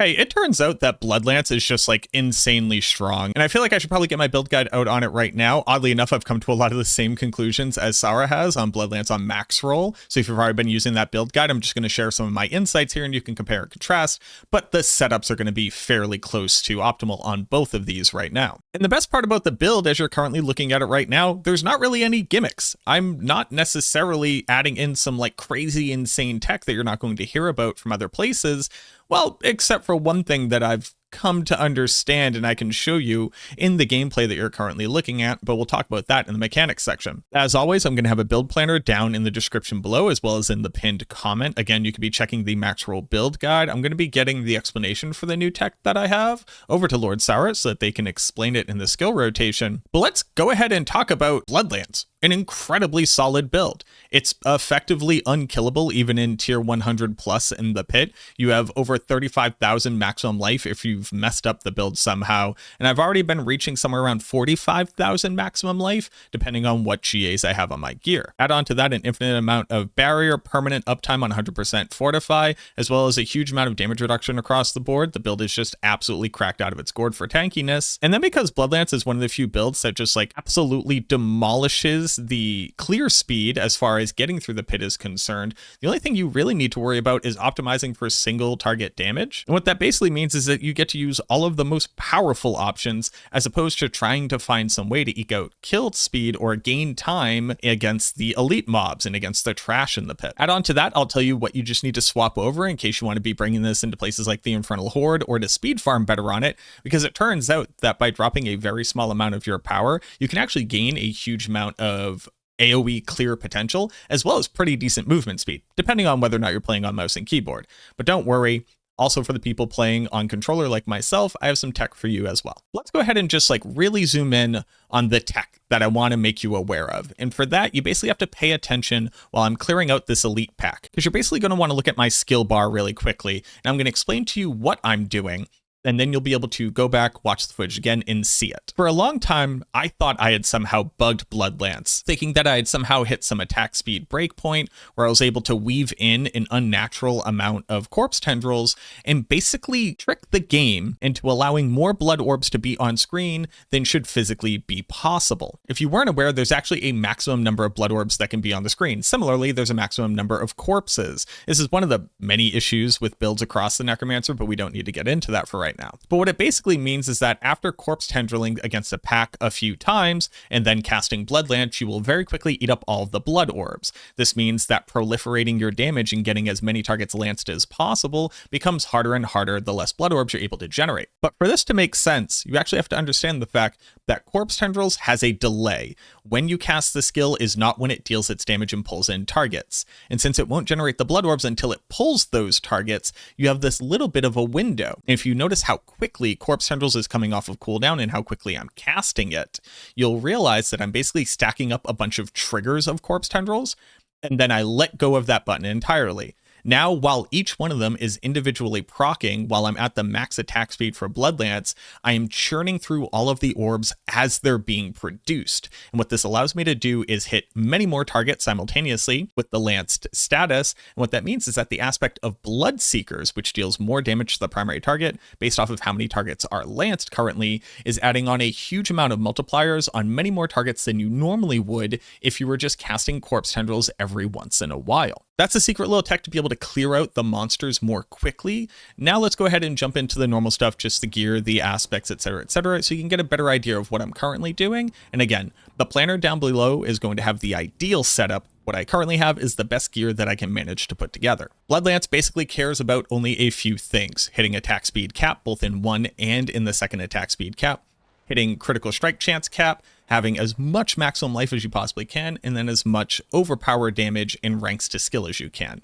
Hey, it turns out that Blood Lance is just like insanely strong, and I feel like I should probably get my build guide out on it right now. Oddly enough, I've come to a lot of the same conclusions as Sarah has on Blood Lance on max roll. So if you've already been using that build guide, I'm just going to share some of my insights here and you can compare and contrast, but the setups are going to be fairly close to optimal on both of these right now. And the best part about the build, as you're currently looking at it right now, there's not really any gimmicks. I'm not necessarily adding in some like crazy insane tech that you're not going to hear about from other places. Well, except for one thing that I've come to understand and I can show you in the gameplay that you're currently looking at, but we'll talk about that in the mechanics section. As always, I'm going to have a build planner down in the description below, as well as in the pinned comment. Again, you could be checking the max roll build guide. I'm going to be getting the explanation for the new tech that I have over to Lord Sauer so that they can explain it in the skill rotation. But let's go ahead and talk about Blood Lance. An incredibly solid build. It's effectively unkillable even in tier 100 plus in the pit. You have over 35,000 maximum life if you've messed up the build somehow, and I've already been reaching somewhere around 45,000 maximum life depending on what GAs I have on my gear. Add on to that an infinite amount of barrier, permanent uptime on 100% fortify, as well as a huge amount of damage reduction across the board. The build is just absolutely cracked out of its gourd for tankiness. And then because Blood Lance is one of the few builds that just like absolutely demolishes the clear speed as far as getting through the pit is concerned, the only thing you really need to worry about is optimizing for single target damage. And what that basically means is that you get to use all of the most powerful options as opposed to trying to find some way to eke out kill speed or gain time against the elite mobs and against the trash in the pit. Add on to that, I'll tell you what you just need to swap over in case you want to be bringing this into places like the Infernal Horde or to speed farm better on it, because it turns out that by dropping a very small amount of your power, you can actually gain a huge amount of AoE clear potential, as well as pretty decent movement speed, depending on whether or not you're playing on mouse and keyboard. But don't worry, also for the people playing on controller like myself, I have some tech for you as well. Let's go ahead and just like really zoom in on the tech that I want to make you aware of. And for that, you basically have to pay attention while I'm clearing out this elite pack, because you're basically going to want to look at my skill bar really quickly. And I'm going to explain to you what I'm doing, and then you'll be able to go back, watch the footage again, and see it. For a long time, I thought I had somehow bugged Blood Lance, thinking that I had somehow hit some attack speed breakpoint where I was able to weave in an unnatural amount of corpse tendrils and basically trick the game into allowing more blood orbs to be on screen than should physically be possible. If you weren't aware, there's actually a maximum number of blood orbs that can be on the screen. Similarly, there's a maximum number of corpses. This is one of the many issues with builds across the Necromancer, but we don't need to get into that for right now. But what it basically means is that after corpse tendriling against a pack a few times and then casting Blood Lance, you will very quickly eat up all of the blood orbs. This means that proliferating your damage and getting as many targets lanced as possible becomes harder and harder the less blood orbs you're able to generate. But for this to make sense, you actually have to understand the fact that corpse tendrils has a delay. When you cast the skill is not when it deals its damage and pulls in targets. And since it won't generate the blood orbs until it pulls those targets, you have this little bit of a window. And if you notice how quickly corpse tendrils is coming off of cooldown and how quickly I'm casting it, you'll realize that I'm basically stacking up a bunch of triggers of corpse tendrils, and then I let go of that button entirely. Now, while each one of them is individually proccing while I'm at the max attack speed for Blood Lance, I am churning through all of the orbs as they're being produced. And what this allows me to do is hit many more targets simultaneously with the lanced status. And what that means is that the aspect of Blood Seekers, which deals more damage to the primary target based off of how many targets are lanced currently, is adding on a huge amount of multipliers on many more targets than you normally would if you were just casting corpse tendrils every once in a while. That's a secret little tech to be able to clear out the monsters more quickly. Now let's go ahead and jump into the normal stuff, just the gear, the aspects, etc., so you can get a better idea of what I'm currently doing. And again, the planner down below is going to have the ideal setup. What I currently have is the best gear that I can manage to put together. Blood Lance basically cares about only a few things: hitting attack speed cap, both in one and in the second attack speed cap, hitting critical strike chance cap, having as much maximum life as you possibly can, and then as much overpower damage and ranks to skill as you can.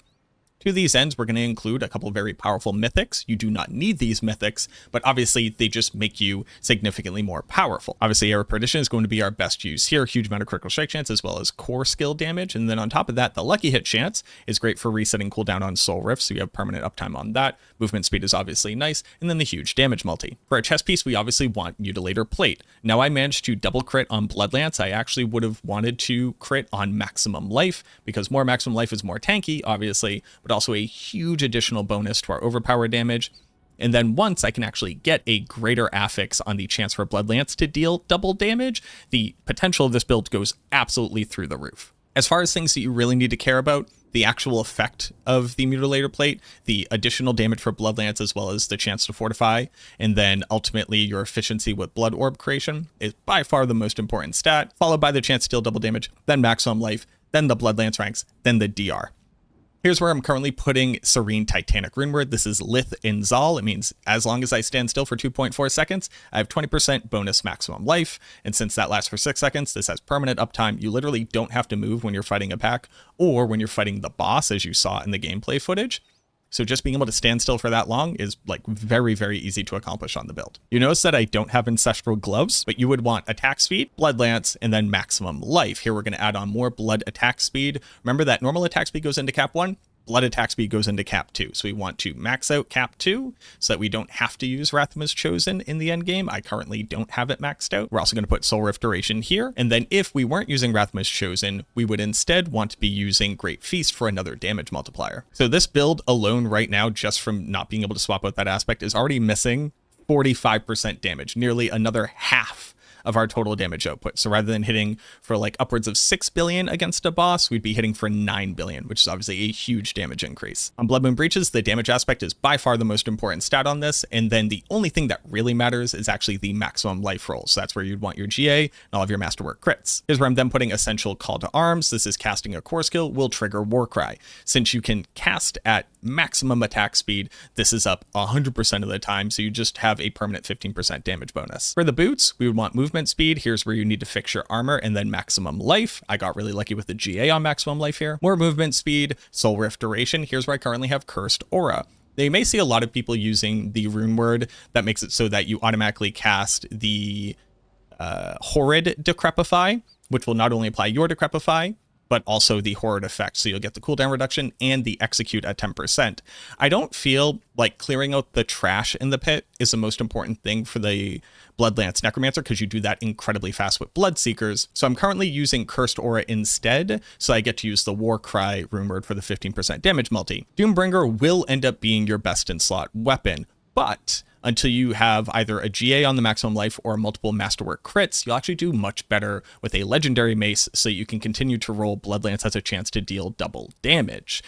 To these ends, we're going to include a couple of very powerful mythics. You do not need these mythics, but obviously they just make you significantly more powerful. Obviously, Air of Perdition is going to be our best use here. Huge amount of critical strike chance as well as core skill damage. And then on top of that, the Lucky Hit chance is great for resetting cooldown on Soul Rift, so you have permanent uptime on that. Movement speed is obviously nice. And then the huge damage multi. For our chest piece, we obviously want Mutilator Plate. Now I managed to double crit on Blood Lance. I actually would have wanted to crit on Maximum Life, because more Maximum Life is more tanky, obviously, but also a huge additional bonus to our overpower damage. And then once I can actually get a greater affix on the chance for Blood Lance to deal double damage, the potential of this build goes absolutely through the roof. As far as things that you really need to care about, the actual effect of the Mutilator Plate, the additional damage for Blood Lance, as well as the chance to fortify, and then ultimately your efficiency with Blood Orb creation is by far the most important stat, followed by the chance to deal double damage, then maximum life, then the Blood Lance ranks, then the DR. Here's where I'm currently putting Serene Titanic Runeword. This is Lith in Zal. It means as long as I stand still for 2.4 seconds, I have 20% bonus maximum life. And since that lasts for 6 seconds, this has permanent uptime. You literally don't have to move when you're fighting a pack or when you're fighting the boss, as you saw in the gameplay footage. So just being able to stand still for that long is like very, very easy to accomplish on the build. You notice that I don't have Ancestral Gloves, but you would want attack speed, Blood Lance, and then maximum life. Here we're going to add on more blood attack speed. Remember that normal attack speed goes into cap 1, blood attack speed goes into cap 2. So we want to max out cap 2 so that we don't have to use Rathma's Chosen in the end game. I currently don't have it maxed out. We're also going to put Soul Rift Duration here. And then if we weren't using Rathma's Chosen, we would instead want to be using Great Feast for another damage multiplier. So this build alone right now, just from not being able to swap out that aspect, is already missing 45% damage, nearly another half of our total damage output. So rather than hitting for like upwards of 6 billion against a boss, we'd be hitting for 9 billion, which is obviously a huge damage increase. On Blood Moon Breaches, the damage aspect is by far the most important stat on this. And then the only thing that really matters is actually the maximum life roll. So that's where you'd want your GA and all of your masterwork crits. Here's where I'm then putting Essential Call to Arms. This is casting a core skill, will trigger Warcry. Since you can cast at maximum attack speed, this is up 100% of the time, so you just have a permanent 15% damage bonus. For the boots, we would want movement speed. Here's where you need to fix your armor, and then maximum life. I got really lucky with the GA on maximum life here. More movement speed, Soul Rift Duration. Here's where I currently have Cursed Aura. Now, you may see a lot of people using the rune word that makes it so that you automatically cast the Horrid Decrepify, which will not only apply your Decrepify, but also the Horrid effect. So you'll get the cooldown reduction and the execute at 10%. I don't feel like clearing out the trash in the pit is the most important thing for the Blood Lance Necromancer, because you do that incredibly fast with Bloodseekers. So I'm currently using Cursed Aura instead, so I get to use the Warcry rune word for the 15% damage multi. Doombringer will end up being your best in slot weapon, but until you have either a GA on the maximum life or multiple masterwork crits, you'll actually do much better with a legendary mace, so you can continue to roll Blood Lance as a chance to deal double damage.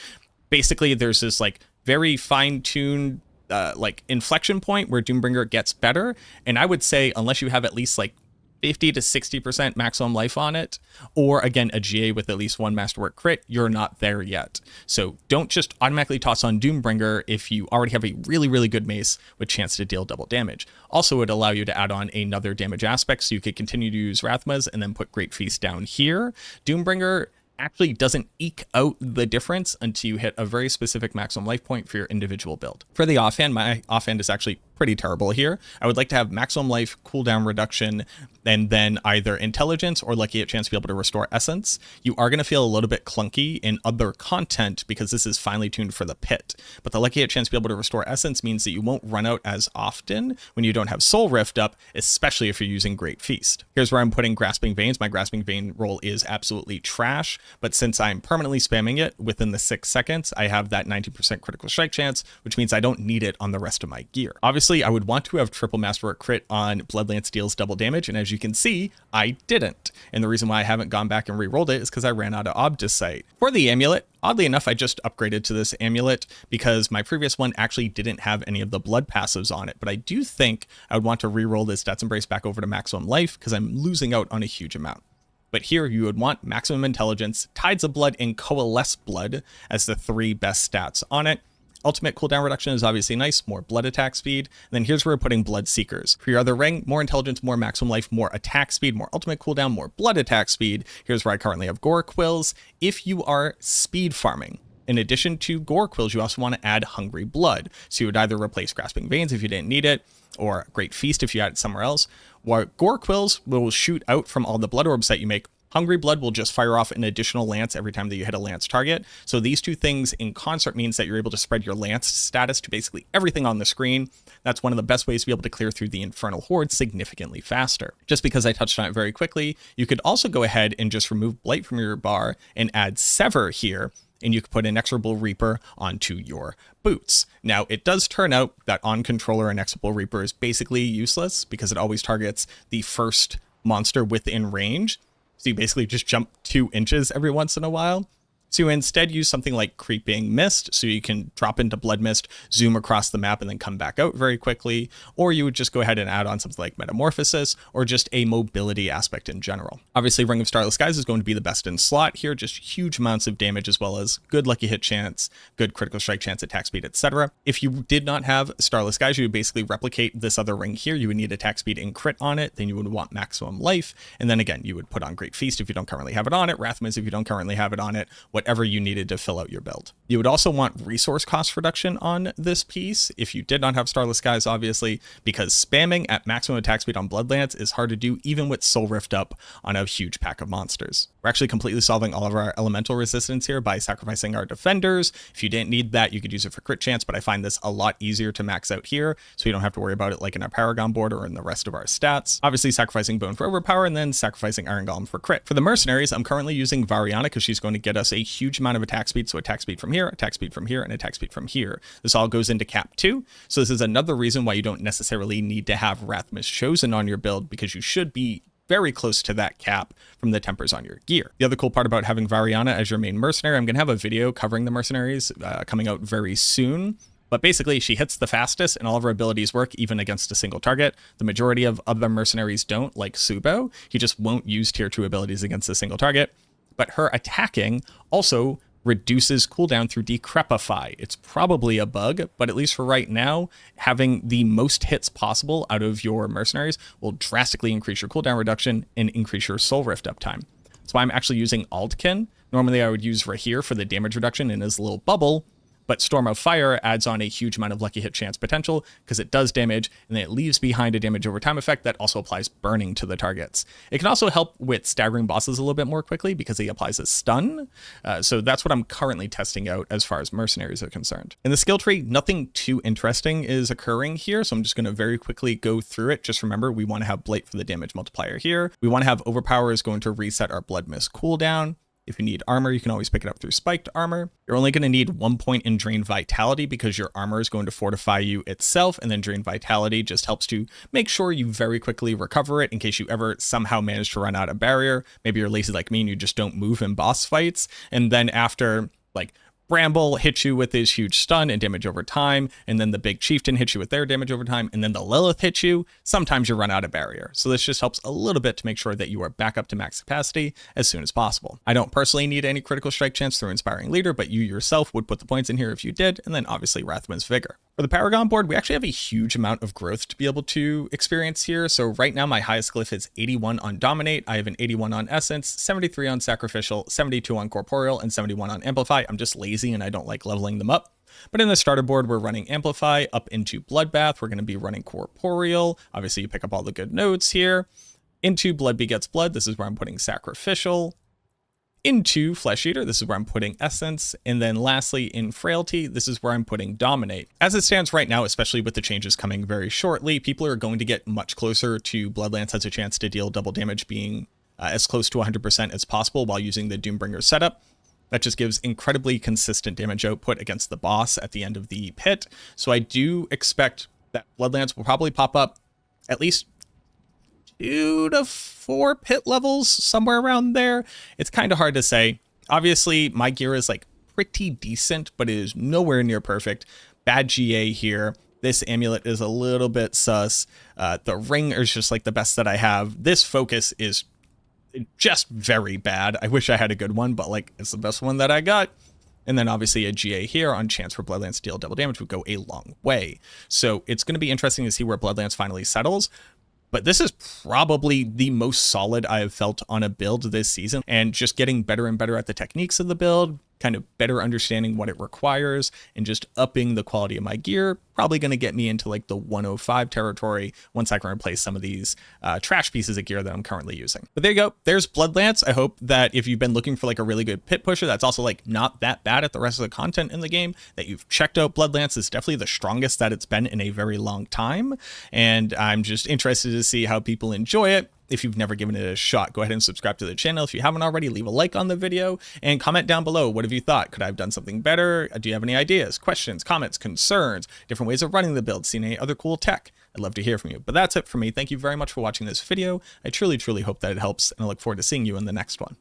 Basically, there's this like very fine-tuned like inflection point where Doombringer gets better, and I would say unless you have at least like 50 to 60% maximum life on it, or again, a GA with at least one masterwork crit, you're not there yet. So don't just automatically toss on Doombringer if you already have a really, really good mace with chance to deal double damage. Also, it would allow you to add on another damage aspect, so you could continue to use Rathma's and then put Great Feast down here. Doombringer actually doesn't eke out the difference until you hit a very specific maximum life point for your individual build. For the offhand, my offhand is actually pretty terrible here. I would like to have maximum life, cooldown reduction, and then either intelligence or lucky at chance to be able to restore essence. You are going to feel a little bit clunky in other content because this is finely tuned for the pit, but the lucky at chance to be able to restore essence means that you won't run out as often when you don't have Soul Rift up, especially if you're using Great Feast. Here's where I'm putting Grasping Veins. My Grasping Vein roll is absolutely trash, but since I'm permanently spamming it within the 6 seconds, I have that 90% critical strike chance, which means I don't need it on the rest of my gear. Obviously, I would want to have triple masterwork crit on Blood Lance deals double damage, and as you can see, I didn't. And the reason why I haven't gone back and re-rolled it is because I ran out of Obdicite. For the amulet, oddly enough, I just upgraded to this amulet because my previous one actually didn't have any of the blood passives on it, but I do think I would want to re-roll this Death's Embrace back over to maximum life because I'm losing out on a huge amount. But here you would want maximum intelligence, Tides of Blood, and Coalesce Blood as the 3 best stats on it. Ultimate cooldown reduction is obviously nice, more blood attack speed. And then here's where we're putting Blood Seekers. For your other ring, more intelligence, more maximum life, more attack speed, more ultimate cooldown, more blood attack speed. Here's where I currently have Gore Quills. If you are speed farming, in addition to Gore Quills, you also want to add Hungry Blood. So you would either replace Grasping Veins if you didn't need it, or Great Feast if you had it somewhere else. Where Gore Quills will shoot out from all the blood orbs that you make. Hungry Blood will just fire off an additional lance every time that you hit a lance target. So these two things in concert means that you're able to spread your lance status to basically everything on the screen. That's one of the best ways to be able to clear through the Infernal Horde significantly faster. Just because I touched on it very quickly, you could also go ahead and just remove Blight from your bar and add Sever here. and you can put Inexorable Reaper onto your boots. Now, it does turn out that on controller Inexorable Reaper is basically useless because it always targets the first monster within range. So you basically just jump 2 inches every once in a while. So you instead use something like Creeping Mist, so you can drop into Blood Mist, zoom across the map, and then come back out very quickly. Or you would just go ahead and add on something like Metamorphosis, or just a mobility aspect in general. Obviously, Ring of Starless Skies is going to be the best in slot here, just huge amounts of damage as well as good lucky hit chance, good critical strike chance, attack speed, etc. If you did not have Starless Skies, you would basically replicate this other ring here. You would need attack speed and crit on it, then you would want maximum life, and then again, you would put on Great Feast if you don't currently have it on it, Wrathmiss if you don't currently have it on it, whatever you needed to fill out your build. You would also want resource cost reduction on this piece if you did not have Starless Skies, obviously, because spamming at maximum attack speed on Blood Lance is hard to do even with Soul Rift up on a huge pack of monsters. We're actually completely solving all of our elemental resistance here by sacrificing our defenders. If you didn't need that, you could use it for crit chance, but I find this a lot easier to max out here, so you don't have to worry about it like in our Paragon board or in the rest of our stats. Obviously, sacrificing Bone for overpower, and then sacrificing Iron Golem for crit. For the Mercenaries, I'm currently using Variana because she's going to get us a huge amount of attack speed, so attack speed from here, attack speed from here, and attack speed from here. This all goes into cap 2, so this is another reason why you don't necessarily need to have Wrathmiss Chosen on your build, because you should be very close to that cap from the tempers on your gear. The other cool part about having Variana as your main mercenary, I'm going to have a video covering the Mercenaries coming out very soon. But basically, she hits the fastest, and all of her abilities work even against a single target. The majority of other mercenaries don't, like Subo. He just won't use tier 2 abilities against a single target. But her attacking also reduces cooldown through Decrepify. It's probably a bug, but at least for right now, having the most hits possible out of your mercenaries will drastically increase your cooldown reduction and increase your Soul Rift uptime. That's why I'm actually using Aldkin. Normally I would use Rahir for the damage reduction in his little bubble, but Storm of Fire adds on a huge amount of lucky hit chance potential because it does damage, and then it leaves behind a damage over time effect that also applies burning to the targets. It can also help with staggering bosses a little bit more quickly because he applies a stun. So that's what I'm currently testing out as far as mercenaries are concerned. In the skill tree, nothing too interesting is occurring here, so I'm just going to very quickly go through it. Just remember, we want to have Blight for the damage multiplier here. We want to have Overpower is going to reset our Blood Mist cooldown. If you need armor, you can always pick it up through spiked armor. You're only going to need 1 point in Drain Vitality because your armor is going to fortify you itself, and then Drain Vitality just helps to make sure you very quickly recover it in case you ever somehow manage to run out of barrier. Maybe you're lazy like me and you just don't move in boss fights, and then after, like, Bramble hits you with his huge stun and damage over time, and then the big chieftain hits you with their damage over time, and then the Lilith hits you. Sometimes you run out of barrier. So this just helps a little bit to make sure that you are back up to max capacity as soon as possible. I don't personally need any critical strike chance through Inspiring Leader, but you yourself would put the points in here if you did, and then obviously Wrathmiss Vigor. For the Paragon board, we actually have a huge amount of growth to be able to experience here. So right now my highest glyph is 81 on Dominate. I have an 81 on Essence, 73 on Sacrificial, 72 on Corporeal, and 71 on Amplify. I'm just lazy and I don't like leveling them up. But in the starter board, we're running Amplify up into Bloodbath. We're going to be running Corporeal. Obviously, you pick up all the good nodes here. Into Blood Begets Blood, this is where I'm putting Sacrificial. Into Flesh Eater, this is where I'm putting Essence, and then lastly in Frailty, this is where I'm putting Dominate. As it stands right now, especially with the changes coming very shortly, people are going to get much closer to Blood Lance has a chance to deal double damage being as close to 100% as possible while using the Doombringer setup. That just gives incredibly consistent damage output against the boss at the end of the pit. So I do expect that Blood Lance will probably pop up at least 2 to 4 pit levels, somewhere around there. It's kind of hard to say. Obviously, my gear is like pretty decent, but it is nowhere near perfect. Bad GA here. This amulet is a little bit sus. The ring is just like the best that I have. This focus is just very bad. I wish I had a good one, but like it's the best one that I got. And then obviously a GA here on chance for Blood Lance to deal double damage would go a long way. So it's going to be interesting to see where Blood Lance finally settles. But this is probably the most solid I have felt on a build this season, and just getting better and better at the techniques of the build, kind of better understanding what it requires, and just upping the quality of my gear, probably going to get me into like the 105 territory once I can replace some of these trash pieces of gear that I'm currently using. But there you go. There's Blood Lance. I hope that if you've been looking for like a really good pit pusher that's also like not that bad at the rest of the content in the game, that you've checked out Blood Lance. Is definitely the strongest that it's been in a very long time. And I'm just interested to see how people enjoy it. If you've never given it a shot, go ahead and subscribe to the channel. If you haven't already, leave a like on the video and comment down below. What have you thought? Could I have done something better? Do you have any ideas, questions, comments, concerns, different ways of running the build, seen any other cool tech? I'd love to hear from you. But that's it for me. Thank you very much for watching this video. I truly, truly hope that it helps, and I look forward to seeing you in the next one.